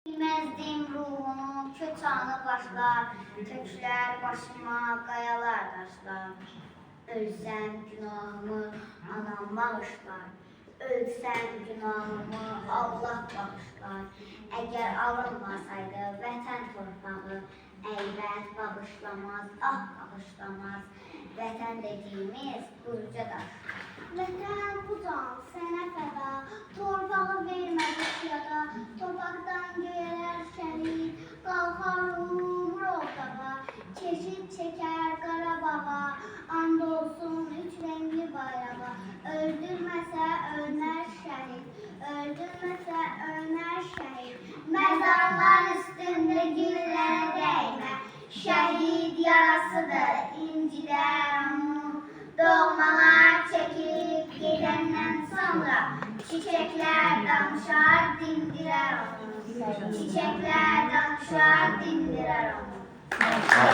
Bilmezdim ruhumu, köçanı başlar, tökülər başıma qayalar daşlar. Ölsəm günahımı anam bağışlar, ölsəm günahımı Allah bağışlar. Əgər alınmasaydı vətən torpağı, əlbət bağışlamaz, ah bağışlamaz. Vətən dediyimiz qurca daşlar. Vətən bu can sənə fəda, torpağı vermədik yada, torpaqdan göyələr şəhid, qalxar ruhum rotağa, çeşid çəkər Qarabağa, and olsun üç rəngli bayrağa. Öldürməsə ölməz şəhid, öldürməsə ölməz şəhid. Məzarlar üstündə güllərə dəymə, şəhid yarasıdır incilər onu. Doğmalar çəkilib gedəndən sonra, çiçəklər danışar dindirər onu. Çiçəklər danışar dindirər onu.